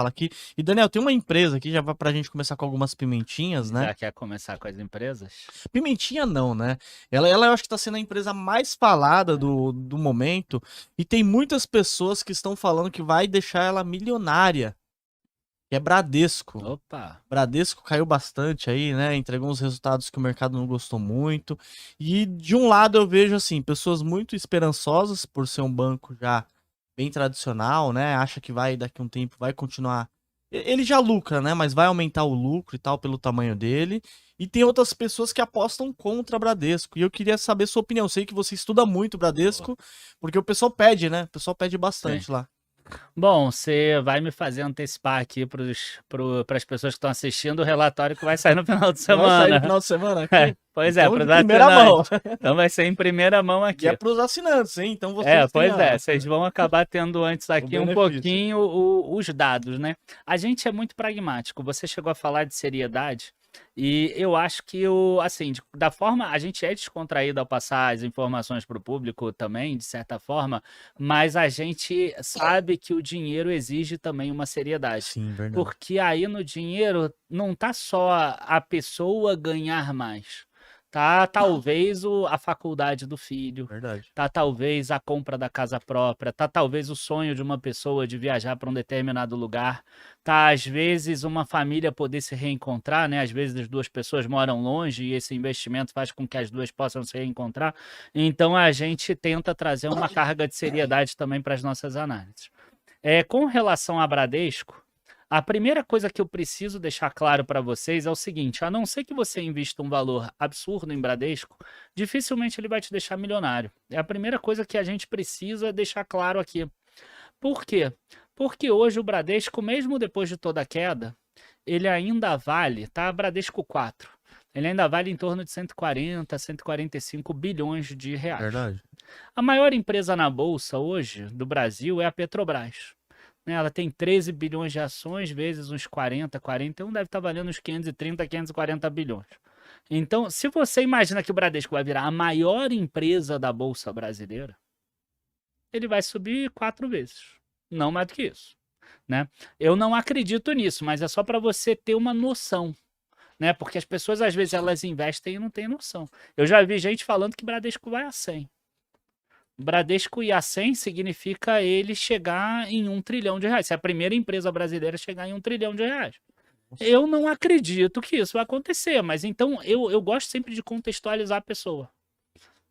fala aqui. E, Daniel, tem uma empresa aqui, já vai pra gente começar com algumas pimentinhas, né? Já quer começar com as empresas? Pimentinha não, né? Ela eu acho que tá sendo a empresa mais falada do momento. E tem muitas pessoas que estão falando que vai deixar ela milionária. Que é Bradesco. Opa! Bradesco caiu bastante aí, né? Entregou uns resultados que o mercado não gostou muito. E de um lado eu vejo assim, pessoas muito esperançosas por ser um banco já bem tradicional, né? Acha que vai daqui a um tempo vai continuar. Ele já lucra, né? Mas vai aumentar o lucro e tal pelo tamanho dele. E tem outras pessoas que apostam contra Bradesco. E eu queria saber sua opinião. Sei que você estuda muito Boa. Bradesco, porque o pessoal pede, né? O pessoal pede Sim. bastante lá. Bom, você vai me fazer antecipar aqui para as pessoas que estão assistindo o relatório que vai sair no final de Vai sair no semana. final de semana aqui? Pois é, Então, para de os primeira mão. assinantes. Então vai ser em primeira mão E é aqui. para os assinantes, hein? Então vocês têm Pois é, vocês vão acabar tendo antes aqui um benefício. pouquinho os dados, né? A gente é muito pragmático. Você chegou a falar de seriedade e eu acho que assim, da forma a gente é descontraído ao passar as informações para o público também, de certa forma, mas a gente sabe que o dinheiro exige também uma seriedade. Sim, verdade. Porque aí no dinheiro não tá só a pessoa ganhar mais. Tá talvez a faculdade do filho, Verdade. tá talvez a compra da casa própria, tá talvez o sonho de uma pessoa de viajar para um determinado lugar, tá às vezes uma família poder se reencontrar, né? Às vezes as duas pessoas moram longe e esse investimento faz com que as duas possam se reencontrar. Então a gente tenta trazer uma carga de seriedade também para as nossas análises. Com relação a Bradesco, a primeira coisa que eu preciso deixar claro para vocês é o seguinte: a não ser que você invista um valor absurdo em Bradesco, dificilmente ele vai te deixar milionário. É a primeira coisa que a gente precisa deixar claro aqui. Por quê? Porque hoje o Bradesco, mesmo depois de toda a queda, ele ainda vale, tá? Bradesco 4. Ele ainda vale em torno de 140, 145 bilhões de reais. Verdade. A maior empresa na bolsa hoje do Brasil é a Petrobras. Ela tem 13 bilhões de ações, vezes uns 41 deve estar valendo uns 530, 540 bilhões. Então, se você imagina que o Bradesco vai virar a maior empresa da Bolsa Brasileira, ele vai subir 4 vezes, não mais do que isso. Né? Eu não acredito nisso, mas é só para você ter uma noção. Né? Porque as pessoas, às vezes, elas investem e não têm noção. Eu já vi gente falando que o Bradesco vai a 100. Bradesco ir a 100 significa ele chegar em 1 trilhão de reais. Se é a primeira empresa brasileira a chegar em 1 trilhão de reais. Eu não acredito que isso vai acontecer, mas então eu gosto sempre de contextualizar a pessoa.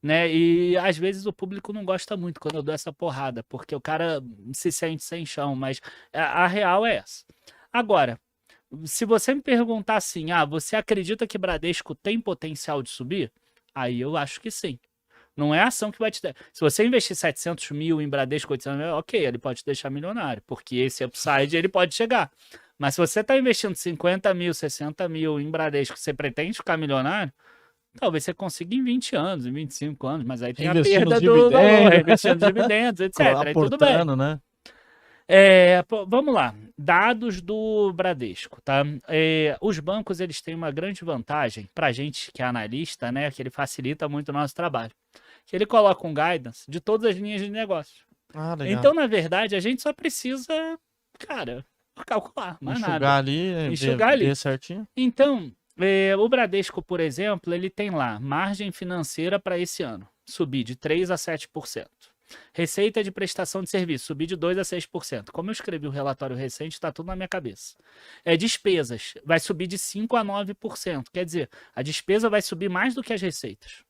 Né? E às vezes o público não gosta muito quando eu dou essa porrada, porque o cara se sente sem chão, mas a real é essa. Agora, se você me perguntar assim, você acredita que Bradesco tem potencial de subir? Aí eu acho que sim. Não é a ação que vai te dar. Se você investir 700 mil em Bradesco, 800 mil, ok, ele pode te deixar milionário, porque esse upside ele pode chegar. Mas se você está investindo 50 mil, 60 mil em Bradesco, você pretende ficar milionário, talvez você consiga em 20 anos, em 25 anos, mas aí tem a perda do valor, investindo dividendos, etc. Aí tudo bem. Né? Vamos lá, dados do Bradesco, tá? Os bancos eles têm uma grande vantagem para a gente que é analista, né? Que ele facilita muito o nosso trabalho. Que ele coloca um guidance de todas as linhas de negócio. Legal. Então, na verdade, a gente só precisa, cara, calcular, mais enxugar nada. Ali, enxugar ali, ver certinho. Então, o Bradesco, por exemplo, ele tem lá margem financeira para esse ano, subir de 3% a 7%. Receita de prestação de serviço, subir de 2% a 6%. Como eu escrevi o relatório recente, está tudo na minha cabeça. Despesas, vai subir de 5% a 9%. Quer dizer, a despesa vai subir mais do que as receitas.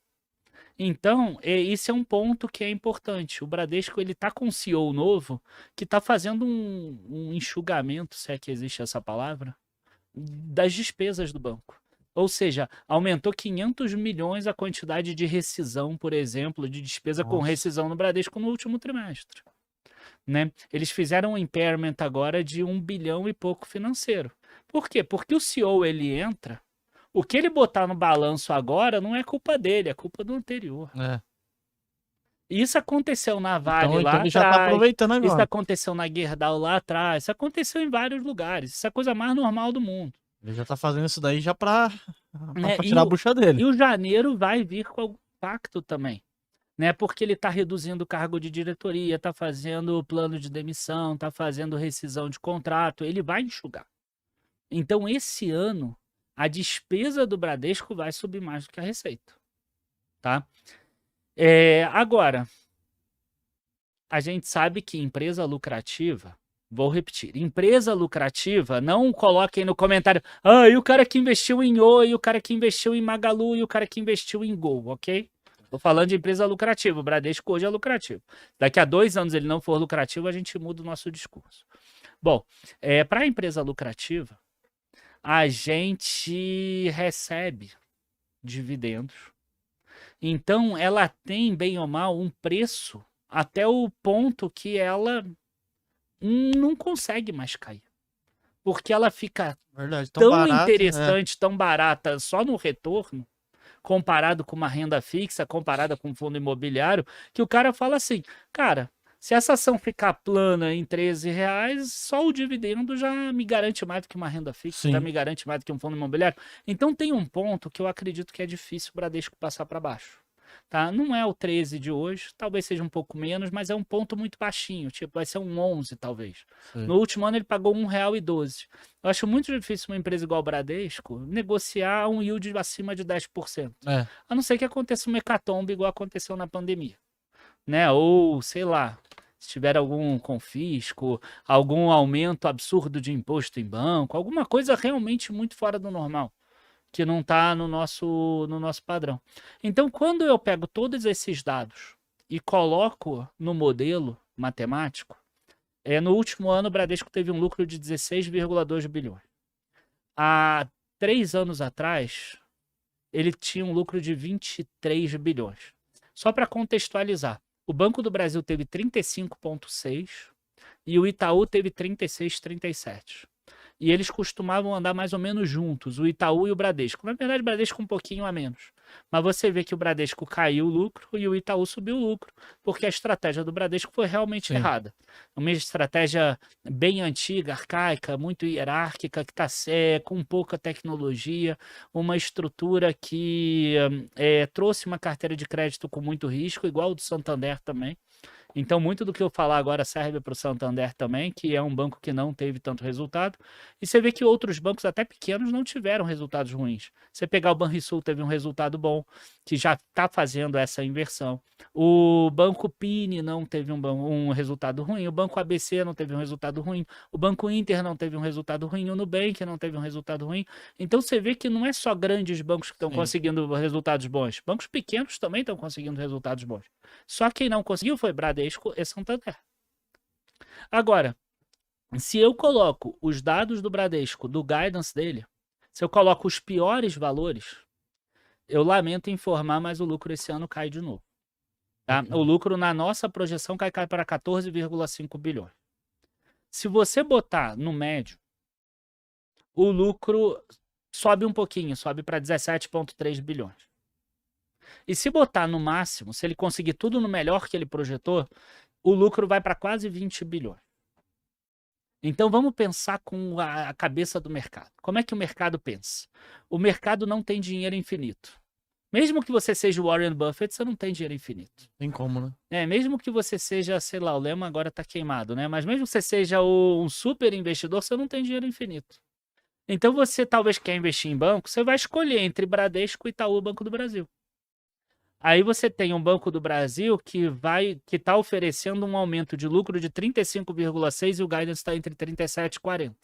Então, esse é um ponto que é importante. O Bradesco ele está com um CEO novo que está fazendo um enxugamento, se é que existe essa palavra, das despesas do banco. Ou seja, aumentou 500 milhões a quantidade de rescisão, por exemplo, de despesa com rescisão no Bradesco no último trimestre. Né? Eles fizeram um impairment agora de 1 bilhão e pouco financeiro. Por quê? Porque o CEO ele entra, o que ele botar no balanço agora não é culpa dele, é culpa do anterior. Isso aconteceu na Vale lá atrás, já tá aproveitando agora. Isso aconteceu na Gerdau lá atrás, isso aconteceu em vários lugares, isso é a coisa mais normal do mundo. Ele já tá fazendo isso daí já pra tirar a bucha dele. E o janeiro vai vir com algum impacto também. né? Porque ele está reduzindo o cargo de diretoria, está fazendo plano de demissão, está fazendo rescisão de contrato, ele vai enxugar. Então, esse ano, a despesa do Bradesco vai subir mais do que a receita, tá? Agora, a gente sabe que empresa lucrativa, vou repetir, empresa lucrativa, não coloquem no comentário, e o cara que investiu em Oi, e o cara que investiu em Magalu, e o cara que investiu em Gol, ok? Tô falando de empresa lucrativa, o Bradesco hoje é lucrativo. Daqui a 2 anos ele não for lucrativo, a gente muda o nosso discurso. Bom, para a empresa lucrativa, a gente recebe dividendos. Então, ela tem, bem ou mal, um preço até o ponto que ela não consegue mais cair. Porque ela fica Verdade, tão barato, interessante, tão barata só no retorno, comparado com uma renda fixa, comparada com um fundo imobiliário, que o cara fala assim, cara, se essa ação ficar plana em R$13, só o dividendo já me garante mais do que uma renda fixa, Sim. já me garante mais do que um fundo imobiliário. Então tem um ponto que eu acredito que é difícil o Bradesco passar para baixo. Tá? Não é o 13 de hoje, talvez seja um pouco menos, mas é um ponto muito baixinho, tipo, vai ser um 11 talvez. Sim. No último ano ele pagou R$1,12. Eu acho muito difícil uma empresa igual o Bradesco negociar um yield acima de 10%. A não ser que aconteça uma hecatombe igual aconteceu na pandemia, né? Ou, sei lá, se tiver algum confisco, algum aumento absurdo de imposto em banco, alguma coisa realmente muito fora do normal, que não está no nosso padrão. Então, quando eu pego todos esses dados e coloco no modelo matemático, no último ano o Bradesco teve um lucro de 16,2 bilhões. Há 3 anos atrás, ele tinha um lucro de 23 bilhões. Só para contextualizar, o Banco do Brasil teve 35,6 e o Itaú teve 36,37. E eles costumavam andar mais ou menos juntos, o Itaú e o Bradesco. Na verdade, o Bradesco um pouquinho a menos. Mas você vê que o Bradesco caiu o lucro e o Itaú subiu o lucro, porque a estratégia do Bradesco foi realmente errada. Uma estratégia bem antiga, arcaica, muito hierárquica, que está com pouca tecnologia, uma estrutura que trouxe uma carteira de crédito com muito risco, igual o do Santander também. Então, muito do que eu falar agora serve para o Santander também, que é um banco que não teve tanto resultado. E você vê que outros bancos, até pequenos, não tiveram resultados ruins. Você pegar o Banrisul, teve um resultado bom, que já está fazendo essa inversão. O Banco Pini não teve um resultado ruim. O Banco ABC não teve um resultado ruim. O Banco Inter não teve um resultado ruim. O Nubank não teve um resultado ruim. Então, você vê que não é só grandes bancos que estão conseguindo resultados bons. Bancos pequenos também estão conseguindo resultados bons. Só quem não conseguiu foi Bradesco e Santander. Agora, se eu coloco os dados do Bradesco, do guidance dele, se eu coloco os piores valores, eu lamento informar, mas o lucro esse ano cai de novo. Tá? O lucro na nossa projeção cai para 14,5 bilhões. Se você botar no médio, o lucro sobe um pouquinho, sobe para 17,3 bilhões. E se botar no máximo, se ele conseguir tudo no melhor que ele projetou, o lucro vai para quase 20 bilhões. Então vamos pensar com a cabeça do mercado. Como é que o mercado pensa? O mercado não tem dinheiro infinito. Mesmo que você seja o Warren Buffett, você não tem dinheiro infinito. Tem como, né? Mesmo que você seja, sei lá, o lema agora está queimado, né? Mas mesmo que você seja um super investidor, você não tem dinheiro infinito. Então você talvez quer investir em banco, você vai escolher entre Bradesco, Itaú e Banco do Brasil. Aí você tem um Banco do Brasil que está oferecendo um aumento de lucro de 35,6 e o guidance está entre 37 e 40.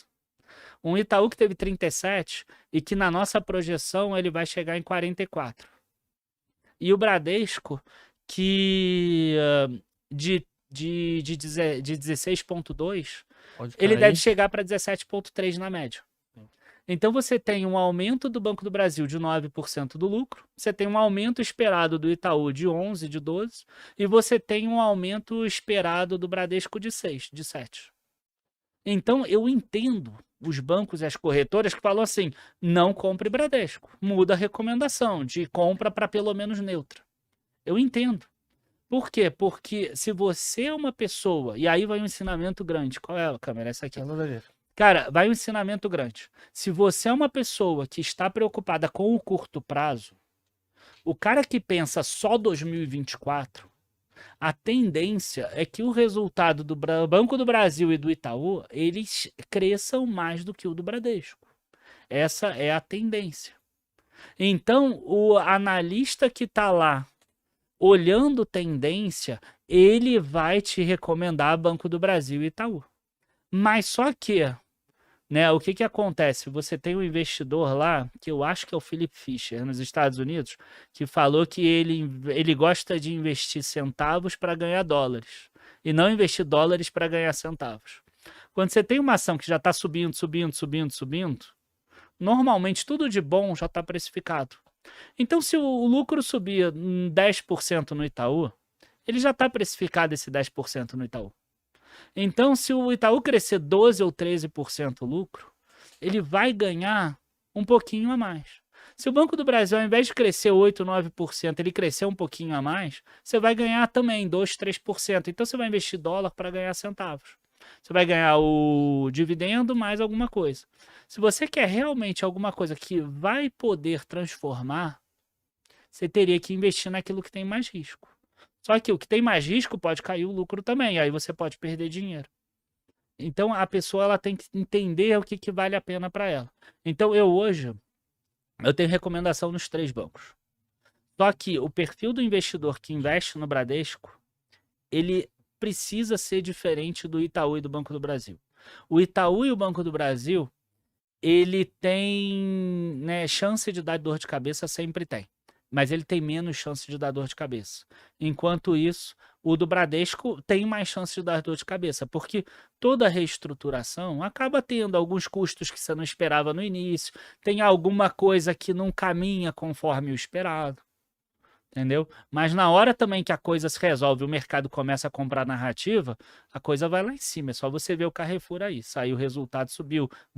Um Itaú que teve 37 e que na nossa projeção ele vai chegar em 44. E o Bradesco que de 16,2 ele deve chegar para 17,3 na média. Então você tem um aumento do Banco do Brasil de 9% do lucro, você tem um aumento esperado do Itaú de 11%, de 12%, e você tem um aumento esperado do Bradesco de 6%, de 7%. Então eu entendo os bancos e as corretoras que falam assim, não compre Bradesco, muda a recomendação de compra para pelo menos neutra. Eu entendo. Por quê? Porque se você é uma pessoa, e aí vai um ensinamento grande, qual é a câmera? Essa aqui. Cara, vai um ensinamento grande. Se você é uma pessoa que está preocupada com o curto prazo, O cara que pensa só 2024, a tendência é que o resultado do Banco do Brasil e do Itaú, eles cresçam mais do que o do Bradesco. Essa é a tendência. Então, o analista que está lá olhando tendência, ele vai te recomendar Banco do Brasil e Itaú. Mas só que, né, o que que acontece? Você tem um investidor lá, que eu acho que é o Philip Fisher, nos Estados Unidos, que falou que ele gosta de investir centavos para ganhar dólares e não investir dólares para ganhar centavos. Quando você tem uma ação que já está subindo, normalmente tudo de bom já está precificado. Então, se o lucro subir 10% no Itaú, ele já está precificado esse 10% no Itaú. Então, se o Itaú crescer 12% ou 13% o lucro, ele vai ganhar um pouquinho a mais. Se o Banco do Brasil, ao invés de crescer 8%, 9%, ele crescer um pouquinho a mais, você vai ganhar também 2%, 3%. Então, você vai investir dólar para ganhar centavos. Você vai ganhar o dividendo mais alguma coisa. Se você quer realmente alguma coisa que vai poder transformar, você teria que investir naquilo que tem mais risco. Só que o que tem mais risco pode cair o lucro também, aí você pode perder dinheiro. Então a pessoa ela tem que entender o que, que vale a pena para ela. Então hoje eu tenho recomendação nos 3 bancos. Só que o perfil do investidor que investe no Bradesco, ele precisa ser diferente do Itaú e do Banco do Brasil. O Itaú e o Banco do Brasil, ele tem, né, chance de dar dor de cabeça, sempre tem. Mas ele tem menos chance de dar dor de cabeça. Enquanto isso, o do Bradesco tem mais chance de dar dor de cabeça, porque toda reestruturação acaba tendo alguns custos que você não esperava no início, tem alguma coisa que não caminha conforme o esperado. Entendeu? Mas na hora também que a coisa se resolve, o mercado começa a comprar narrativa, a coisa vai lá em cima. É só você ver o Carrefour aí. Saiu o resultado, subiu